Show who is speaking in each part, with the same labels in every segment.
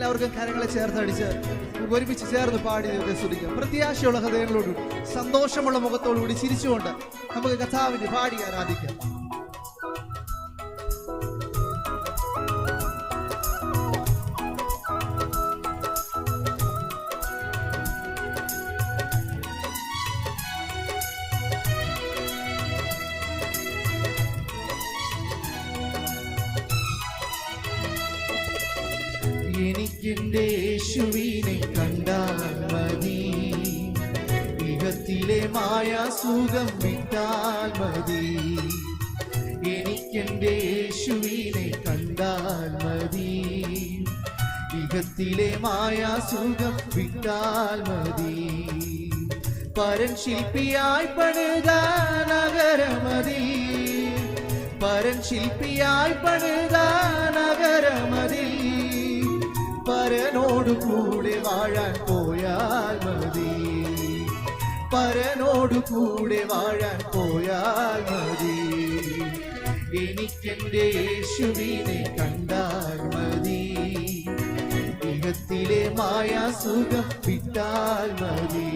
Speaker 1: എല്ലാവർക്കും കരങ്ങളെ ചേർത്തടിച്ച് ഒരുമിച്ച് ചേർന്ന് പാടി ദൈവത്തെ സ്തുതിക്കാം. പ്രത്യാശയുള്ള ഹൃദയങ്ങളോടും സന്തോഷമുള്ള മുഖത്തോടുകൂടി ചിരിച്ചുകൊണ്ട് നമുക്ക് കർത്താവിനെ പാടി ആരാധിക്കാം.
Speaker 2: എനിക്കെന്റെ യേശുവിനെ കണ്ടാൽ മതി, ഇഹത്തിലെ മായാസുഖം വിട്ടാൽ മതി. എനിക്കെന്റെ യേശുവിനെ കണ്ടാൽ മതി, ഇഹത്തിലെ മായാസുഖം വിട്ടാൽ മതി. പരൻ ശില്പിയായി പണിത നഗരമതി, പരൻ ശില്പിയായി പണിത നഗരമതി. പരനോടു കൂടെ വാഴാൻ പോയാൽ മതി, പരനോടു കൂടെ വാഴാൻ പോയാൽ മതി. എനിക്കെന്റെ യേശുവിനെ കണ്ടാൽ മതി, ഇഹത്തിലെ മായാസുഖം വിട്ടാൽ മതി.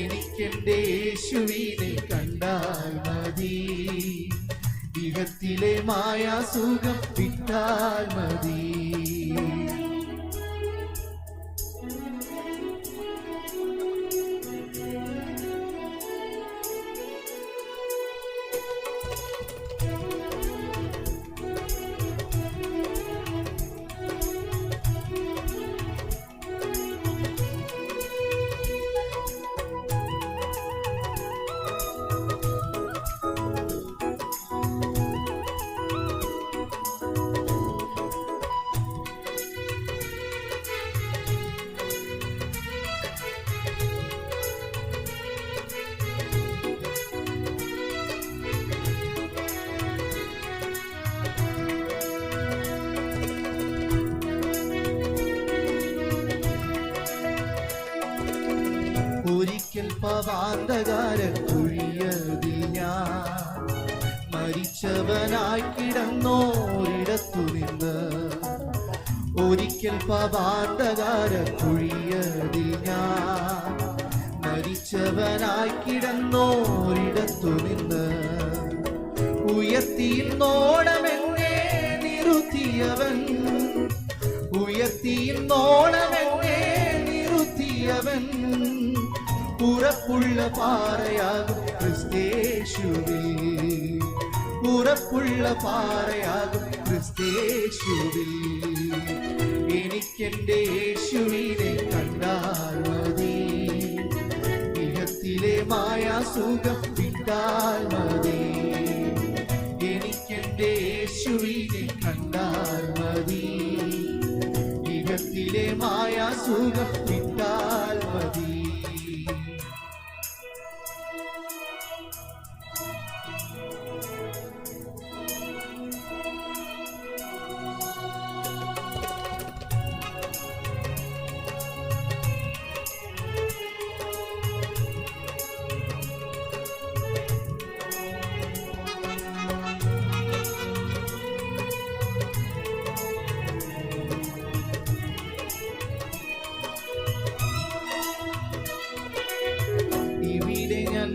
Speaker 2: എനിക്കെന്റെ യേശുവിനെ കണ്ടാൽ മതി, ഇഹത്തിലെ മായാസുഖം വിട്ടാൽ മതി. ഒരിക്കൽ പവാന്തകാരൻ കുഴിയതിൽ ഞാൻ മരിച്ചവനായി കിടന്നോരിടത്തു നിന്ന്. ഒരിക്കൽ പവാന്തകാരൻ കുഴിയതിൽ ഞാൻ മരിച്ചവനായി കിടന്നോരിടത്തു നിന്ന്. ഉയർത്തിയിന്നോണമെന്നെ നിറുത്തിയവൻ, ഉയർത്തിയിന്നോണമെന്നെ നിറുത്തിയവൻ. ഉറപ്പുള്ള പാറയാകും ക്രിസ്തേശുവിൽ, ഉറപ്പുള്ള പാറയാകും ക്രിസ്തേശുവിൽ. എനിക്കെന്റെ യേശുവിനെ കണ്ടാൽ മതി, ഇഹത്തിലെ മായാസുഖം വിട്ടാൽ മതി. എനിക്കെന്റെ യേശുവിനെ കണ്ടാൽ മതി, ഇഹത്തിലെ മായാസുഖം വിട്ടാൽ മതി.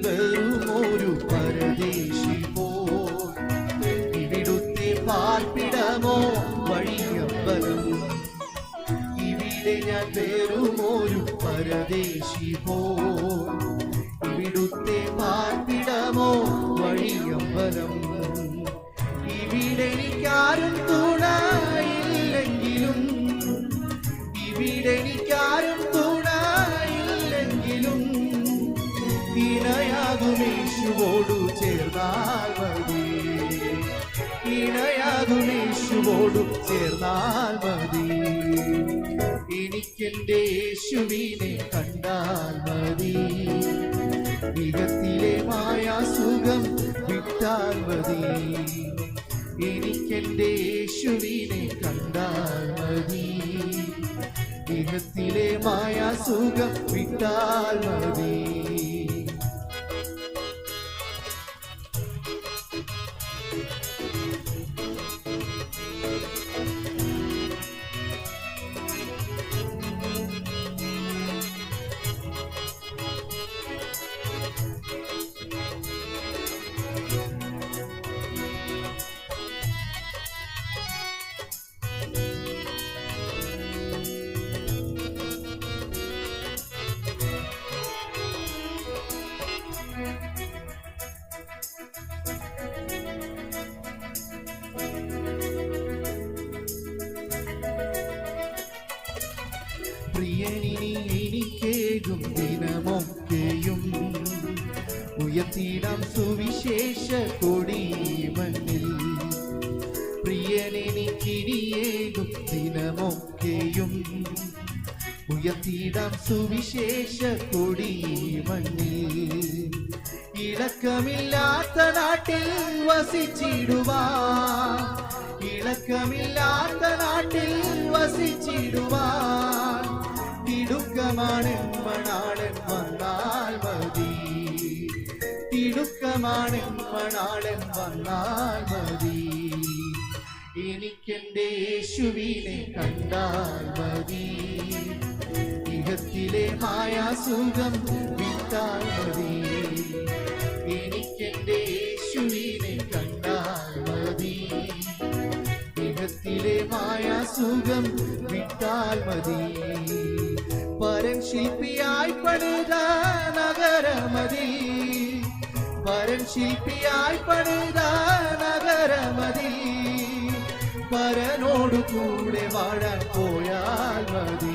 Speaker 2: വെറുമൊരു പരദേശി പോൽ, ഇവിടുത്തെ പാർപ്പിടമോ വഴിയമ്പലം. ഇവിടെ ഞാൻ വെറുമൊരു പരദേശി പോൽ, ഇവിടുത്തെ പാർപ്പിടമോ വഴിയമ്പലം. ഇവിടെ എനിക്കാരും തുണയില്ലെങ്കിലും, ഇവിടെ എനിക്കാരും തുണയില്ലെങ്കിലും ഇണയാകുമേശുവോടു ചേർന്നാൽ മതി, ഇണയാകുമേശുവോടു ചേർന്നാൽ മതി. എനിക്കെന്റെ യേശുവിനെ കണ്ടാൽ മതി, ഇഹത്തിലെ മായാസുഖം വിട്ടാൽ മതി. എനിക്കെന്റെ യേശുവിനെ കണ്ടാൽ മതി, ഇഹത്തിലെ മായാസുഖം വിട്ടാൽ മതി. ഉയർത്തിടാം സുവിശേഷ കൊടി മണ്ണിൽ. പ്രിയനെനിക്കിനിയേകും ദിനമൊക്കെയും ഉയർത്തിടാം സുവിശേഷ കൊടി മണ്ണിൽ. ഇളക്കമില്ലാത്ത നാട്ടിൽ വസിച്ചിടുവാൻ, ഇളക്കമില്ലാത്ത നാട്ടിൽ വസിച്ചിടുവാൻ തിടുക്കമാണ് മണാളൻ വന്നാൽ മതി, തിടുക്കമാണ് മണാളൻ വന്നാൽ മതി. എനിക്കെന്റെ യേശുവിനെ കണ്ടാൽ മതി, ഇഹത്തിലെ മായാസുഖം വിട്ടാൽ മതി. എനിക്കെന്റെ യേശുവിനെ കണ്ടാൽ മതി, ഇഹത്തിലെ മായാസുഖം വിട്ടാൽ മതി. പരൻ ശില്പിയായി പണിത നഗരമതി, പരൻ ശില്പിയായി പണിത നഗരമതി. പരനോടു കൂടെ വാഴാൻ പോയാൽ മതി,